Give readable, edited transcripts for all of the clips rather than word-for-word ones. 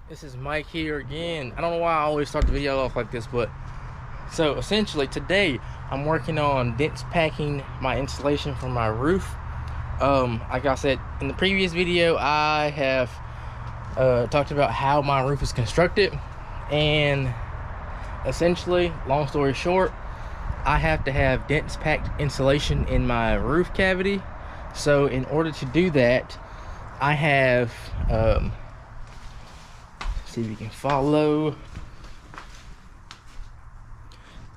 This is Mike here again. I don't know why I always start the video off like this, but so essentially today I'm working on dense packing my insulation for my roof. Like I said in the previous video, I have talked about how my roof is constructed, and essentially, long story short, I have to have dense packed insulation in my roof cavity. So in order to do that, I have see if you can follow.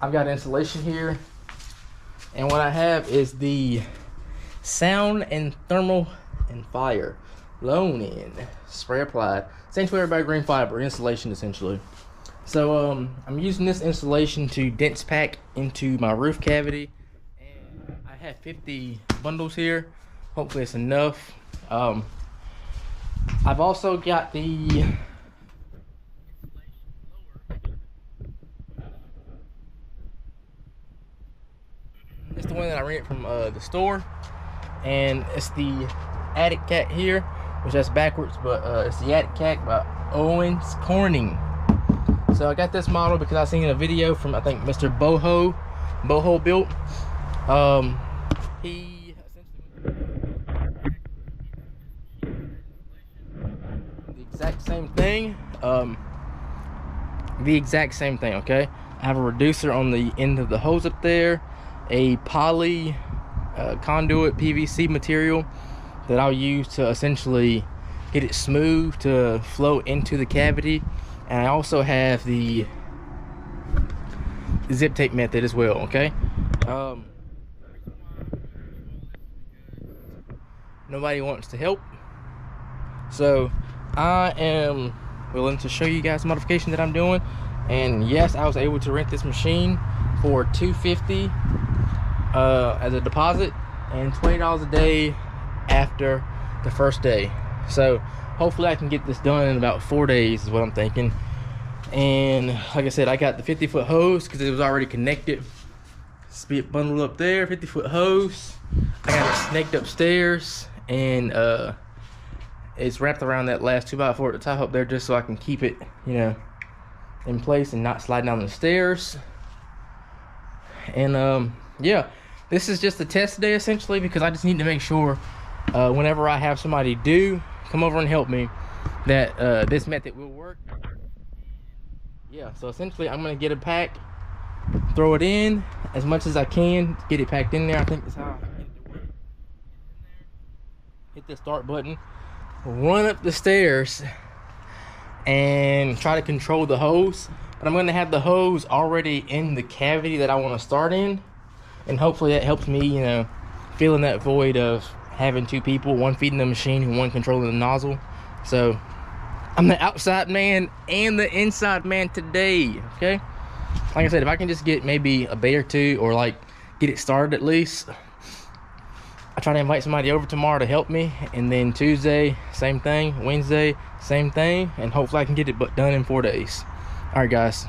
I've got insulation here, and what I have is the Sound and Thermal and Fire Loan-In Spray Applied Sanctuary by Green Fiber insulation, essentially. So I'm using this insulation to dense pack into my roof cavity, and I have 50 bundles here. Hopefully it's enough. I've also got the it's the one that I rented from the store, and it's the Attic Cat here, which that's backwards, but it's the Attic Cat by Owens Corning. So I got this model because I seen a video from, I think, Mr. Boho Built. He essentially the exact same thing. Okay, I have a reducer on the end of the hose up there, a poly conduit PVC material that I'll use to essentially get it smooth to flow into the cavity, and I also have the zip tape method as well. Okay, nobody wants to help, so I am willing to show you guys the modification that I'm doing. And yes, I was able to rent this machine for $250 as a deposit, and $20 a day after the first day. So hopefully I can get this done in about 4 days is what I'm thinking. And like I said, I got the 50-foot hose because it was already connected. Spit bundled up there, 50-foot hose. I got it snaked upstairs, and it's wrapped around that last 2x4 at the top up there, just so I can keep it, you know, in place and not slide down the stairs. And yeah, this is just a test day essentially, because I just need to make sure whenever I have somebody come over and help me, that this method will work. Yeah, so essentially I'm gonna get a pack, throw it in as much as I can, get it packed in there. I think that's how I get it to work. Hit the start button, run up the stairs, and try to control the hose. But I'm gonna have the hose already in the cavity that I want to start in, and hopefully that helps me, you know, fill in that void of having two people, one feeding the machine and one controlling the nozzle. So I'm the outside man and the inside man today. Okay, like I said, if I can just get maybe a day or two, or like get it started at least, I try to invite somebody over tomorrow to help me, and then Tuesday same thing, Wednesday same thing, and hopefully I can get it done in 4 days. All right, guys.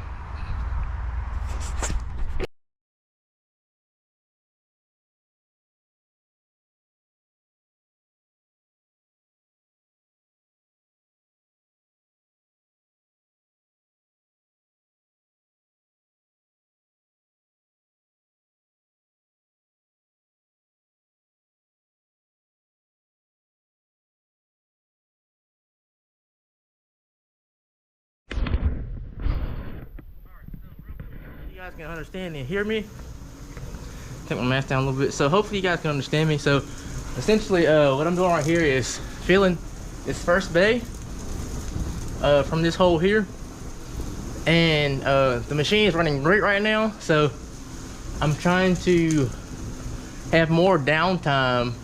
You guys can understand and hear me. Take my mask down a little bit, so hopefully you guys can understand me. So essentially what I'm doing right here is filling this first bay from this hole here, and the machine is running great right now, so I'm trying to have more downtime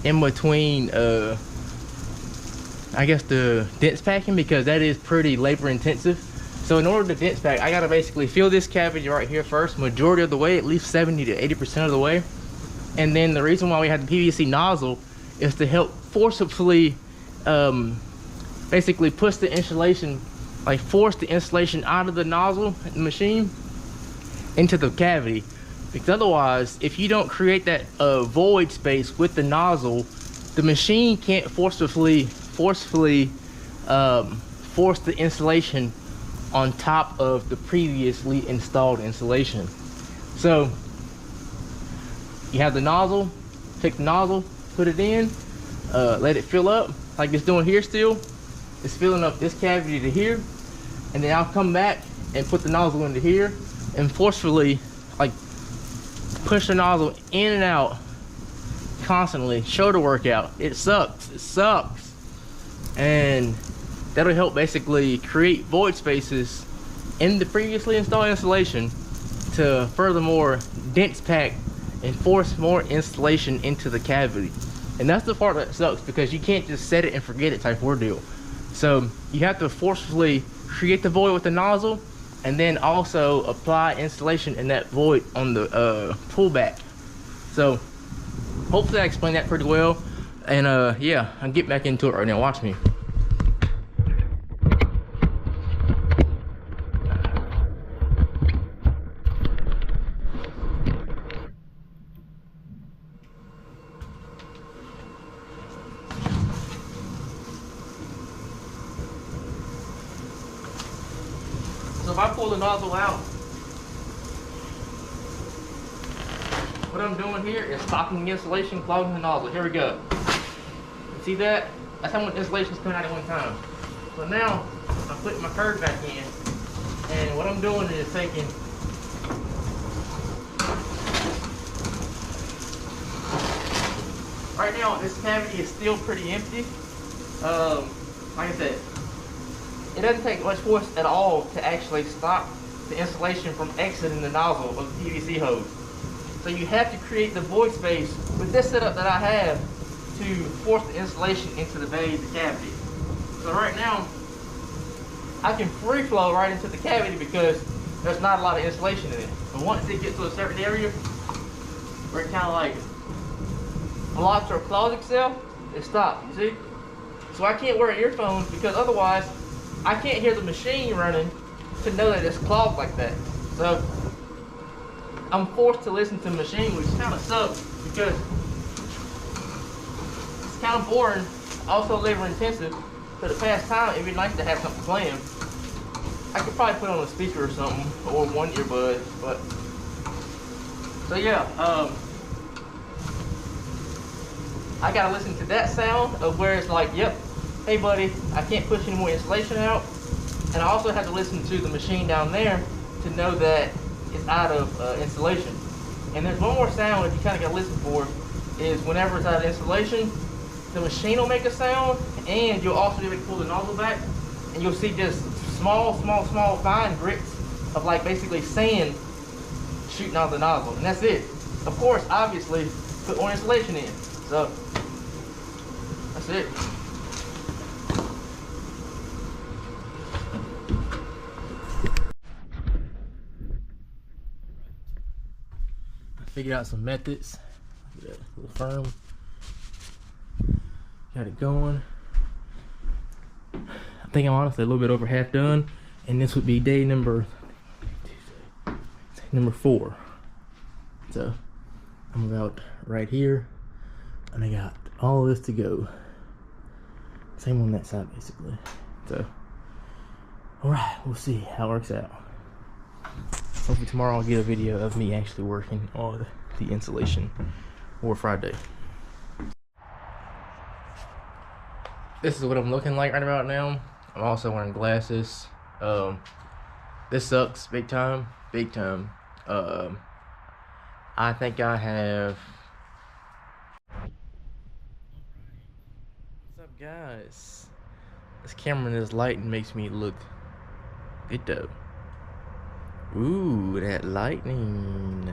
in between I guess the dense packing, because that is pretty labor intensive. So in order to dense pack, I gotta basically fill this cavity right here first, majority of the way, at least 70 to 80% of the way. And then the reason why we have the PVC nozzle is to help forcibly basically push the insulation, like force the insulation out of the nozzle in the machine into the cavity. Because otherwise, if you don't create that void space with the nozzle, the machine can't forcefully force the insulation on top of the previously installed insulation. So you have the nozzle, take the nozzle, put it in, let it fill up like it's doing here still. It's filling up this cavity to here, and then I'll come back and put the nozzle into here and forcefully like push the nozzle in and out constantly. Shoulder workout. It sucks. It sucks. And that'll help basically create void spaces in the previously installed insulation to furthermore dense pack and force more insulation into the cavity. And that's the part that sucks, because you can't just set it and forget it type ordeal. So you have to forcefully create the void with the nozzle, and then also apply insulation in that void on the pullback. So hopefully I explained that pretty well. And yeah, I'll get back into it right now. Watch me. So if I pull the nozzle out, what I'm doing here is stopping the insulation, clogging the nozzle. Here we go. See that? That's how much insulation is coming out at one time. So now I'm putting my curve back in, and what I'm doing is taking right now this cavity is still pretty empty. Like I said, it doesn't take much force at all to actually stop the insulation from exiting the nozzle of the PVC hose. So you have to create the void space with this setup that I have to force the insulation into the base, the cavity. So right now, I can free flow right into the cavity because there's not a lot of insulation in it. But once it gets to a certain area where it kind of like blocks or clogs itself, it stops, you see? So I can't wear earphones because otherwise I can't hear the machine running to know that it's clogged like that. So I'm forced to listen to the machine, which kind of sucks because it's kind of boring, also labor intensive. So to pass time, it'd be nice to have something playing. I could probably put on a speaker or something, or one earbud, but so yeah, I gotta listen to that sound of where it's like, yep, hey buddy, I can't push any more insulation out. And I also have to listen to the machine down there to know that it's out of insulation. And there's one more sound that you kind of got to listen for, is whenever it's out of insulation, the machine will make a sound, and you'll also be able to pull the nozzle back, and you'll see just small fine drips of like basically sand shooting out of the nozzle, and that's it. Of course, obviously, put more insulation in. So that's it. Figured out some methods. Get a little firm. Got it going. I think I'm honestly a little bit over half done, and this would be day number 4. So I'm about right here, and I got all of this to go. Same on that side basically. So all right, we'll see how it works out. Hopefully tomorrow I'll get a video of me actually working on the insulation, or Friday. This is what I'm looking like right about now. I'm also wearing glasses. This sucks big time, big time. I think I have. What's up, guys? This camera and this lighting makes me look good though. Ooh, that lighting,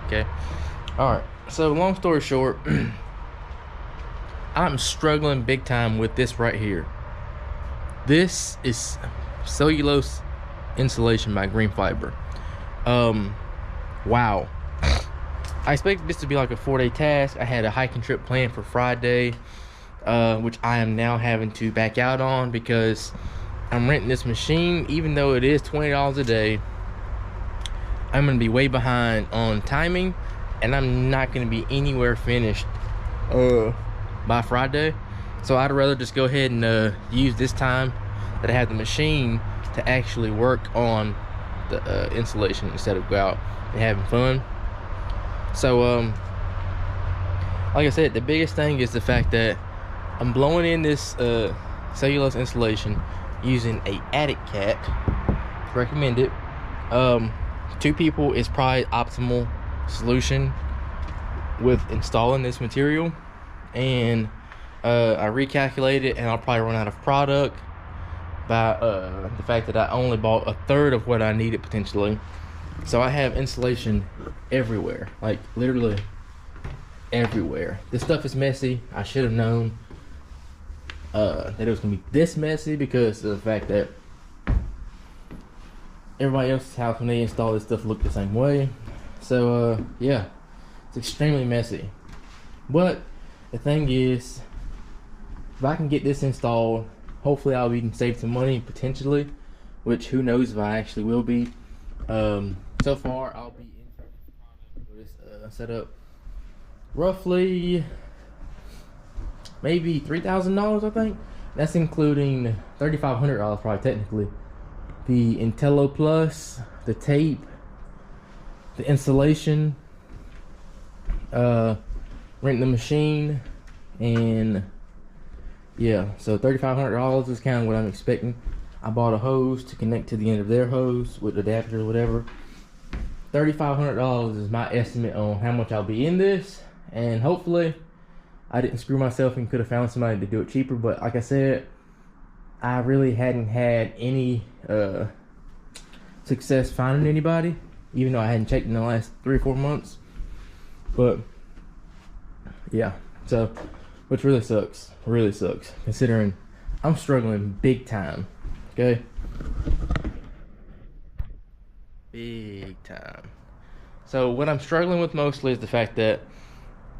okay. All right, so long story short, I'm struggling big time with this right here. This is cellulose insulation by Green Fiber. Wow, I expected this to be like a 4-day task. I had a hiking trip planned for Friday, which I am now having to back out on because I'm renting this machine. Even though it is $20 a day, I'm gonna be way behind on timing, and I'm not gonna be anywhere finished by Friday. So I'd rather just go ahead and use this time that I have the machine to actually work on the installation instead of go out and having fun. So like I said, the biggest thing is the fact that I'm blowing in this cellulose insulation using a attic cat. Recommend it. 2 people is probably optimal solution with installing this material. And I recalculated, and I'll probably run out of product by the fact that I only bought a third of what I needed potentially. So I have insulation everywhere, like literally everywhere. This stuff is messy. I should have known that it was gonna be this messy because of the fact that everybody else's house, when they install this stuff, look the same way. So yeah, it's extremely messy. But the thing is, if I can get this installed, hopefully I'll even save some money potentially, which who knows if I actually will be. So far I'll be in this setup roughly maybe $3,000, I think. That's including $3,500 probably technically. The Intello Plus, the tape, the insulation, renting the machine, and yeah, so $3,500 is kind of what I'm expecting. I bought a hose to connect to the end of their hose with adapter or whatever. $3,500 is my estimate on how much I'll be in this, and hopefully I didn't screw myself and could have found somebody to do it cheaper. But like I said, I really hadn't had any success finding anybody, even though I hadn't checked in the last 3 or 4 months. But yeah, so which really sucks, considering I'm struggling big time. Okay, big time. So what I'm struggling with mostly is the fact that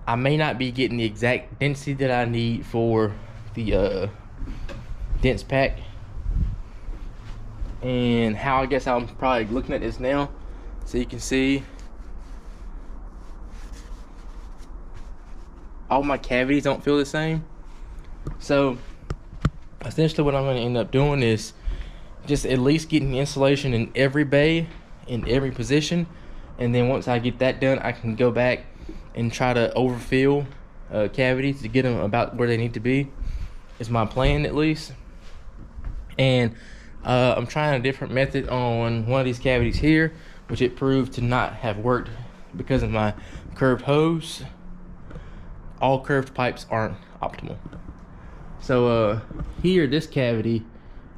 I may not be getting the exact density that I need for the dense pack. And how I guess I'm probably looking at this now, so you can see all my cavities don't feel the same. So essentially what I'm going to end up doing is just at least getting the insulation in every bay, in every position, and then once I get that done, I can go back and try to overfill cavities to get them about where they need to be. Is my plan, at least. And I'm trying a different method on one of these cavities here, which it proved to not have worked because of my curved hose. All curved pipes aren't optimal. So here, this cavity,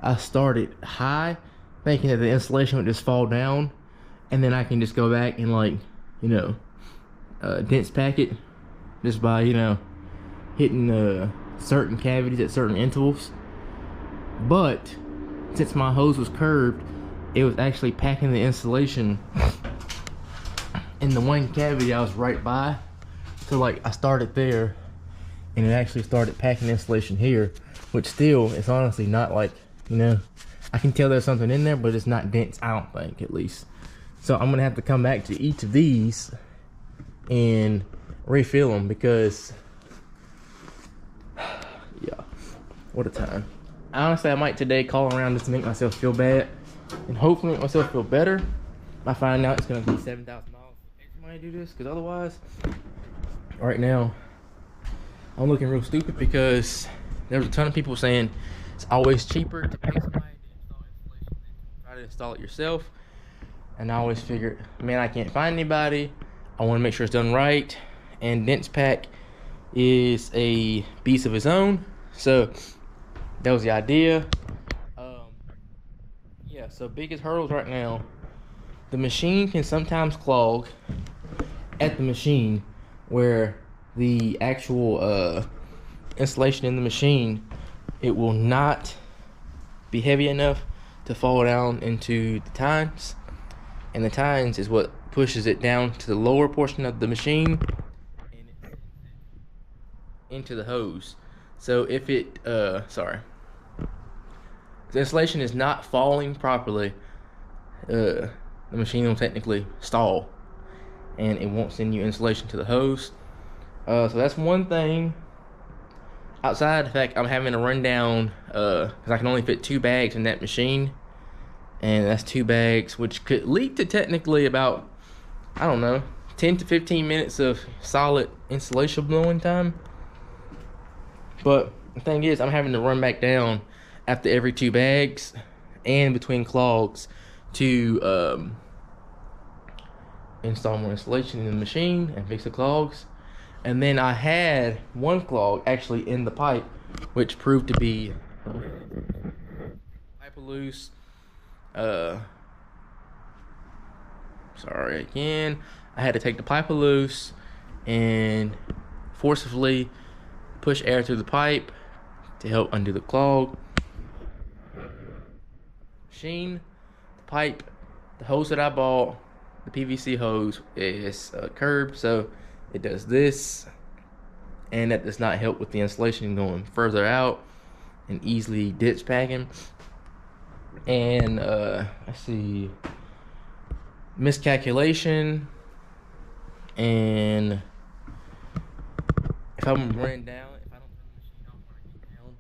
I started high, thinking that the insulation would just fall down, and then I can just go back and, like, you know, dense pack it just by, you know, hitting certain cavities at certain intervals. But since my hose was curved, it was actually packing the insulation in the one cavity I was right by. So like I started there, and it actually started packing insulation here, which still is honestly not, like, you know, I can tell there's something in there, but it's not dense, I don't think, at least. So I'm gonna have to come back to each of these and refill them, because yeah, what a time. Honestly, I might today call around just to make myself feel bad, and hopefully make myself feel better by finding out it's gonna be $7,000 extra money to do this, because otherwise, right now, I'm looking real stupid, because there's a ton of people saying it's always cheaper to pay somebody to install insulation than try to install it yourself. And I always figured, man, I can't find anybody. I want to make sure it's done right. And dense pack is a beast of its own. So that was the idea. Yeah, so biggest hurdles right now. The machine can sometimes clog at the machine, where the actual insulation in the machine, it will not be heavy enough to fall down into the tines. And the tines is what pushes it down to the lower portion of the machine and it sends it into the hose. So if it, the insulation is not falling properly, the machine will technically stall, and it won't send you insulation to the hose. So that's one thing. Outside the fact I'm having to run down, because I can only fit 2 bags in that machine, and that's 2 bags, which could lead to technically about, I don't know, 10 to 15 minutes of solid installation blowing time. But the thing is, I'm having to run back down after every 2 bags and between clogs to install more insulation in the machine and fix the clogs. And then I had one clog actually in the pipe, which proved to be pipe loose. Sorry again. I had to take the pipe loose and forcefully push air through the pipe to help undo the clog. Machine, the pipe, the hose that I bought, the PVC hose is curved, so it does this, and that does not help with the insulation going further out and easily ditch packing. And let's see, miscalculation, and if I'm running down, if I don't turn the machine off when I get down,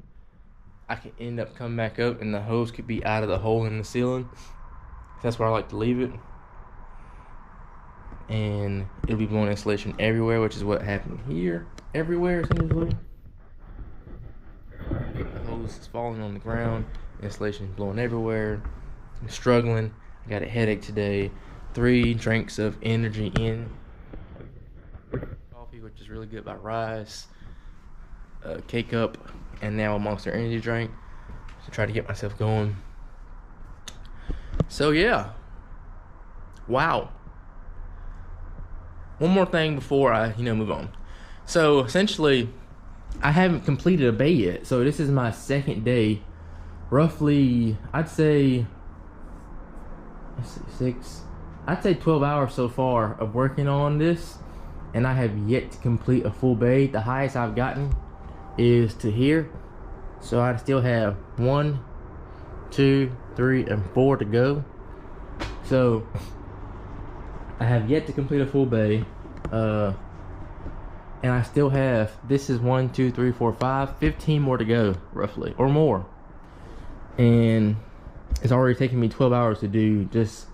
I can end up coming back up and the hose could be out of the hole in the ceiling. That's where I like to leave it, and it'll be blowing insulation everywhere, which is what happened here. Everywhere, essentially. The hose is falling on the ground, insulation is blowing everywhere. I'm struggling. I got a headache today. 3 drinks of energy in coffee, which is really good by Rise, K-Cup, and now a Monster Energy drink to try to get myself going. So yeah, wow. One more thing before I move on. So essentially, I haven't completed a bay yet. So this is my second day. Roughly, I'd say, let's see, I'd say 12 hours so far of working on this, and I have yet to complete a full bay. The highest I've gotten is to here. So I still have 1, 2, 3, and 4 to go. So I have yet to complete a full bay. And I still have, this is 1, 2, 3, 4, 5, 15 more to go, roughly, or more. And it's already taken me 12 hours to do just,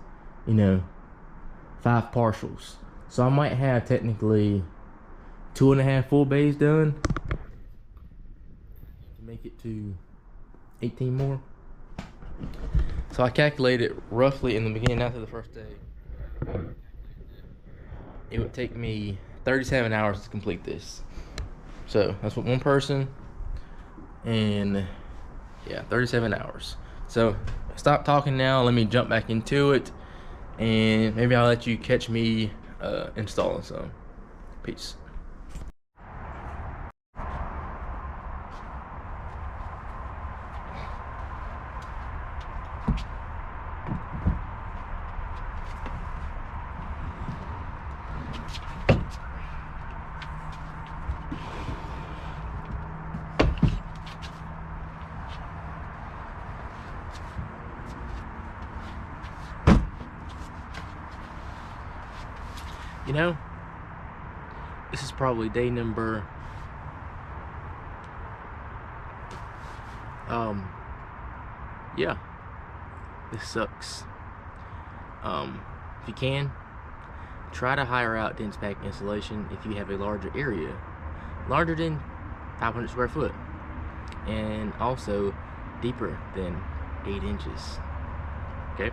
5 partials. So I might have technically 2.5 full bays done to make it to 18 more. So I calculated roughly in the beginning after the first day, it would take me 37 hours to complete this. So that's what one person, and yeah, 37 hours. So stop talking now, let me jump back into it, and maybe I'll let you catch me installing some. Peace. This is probably day number yeah, this sucks. If you can, try to hire out dense pack insulation if you have a larger area, larger than 500 square foot, and also deeper than 8 inches. Okay.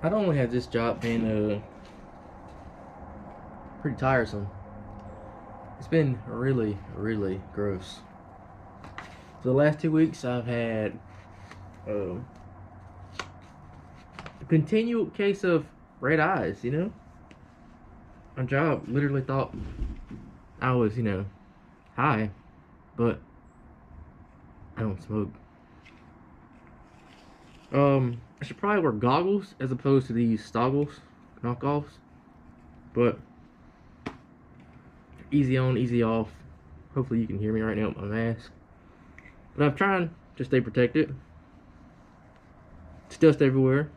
Not only has this job been pretty tiresome, it's been really, really gross. For the last 2 weeks, I've had a continual case of red eyes, My job literally thought I was, high, but I don't smoke. I should probably wear goggles as opposed to these Stoggles knockoffs, but easy on, easy off. Hopefully you can hear me right now with my mask, but I'm trying to stay protected. It's dust everywhere.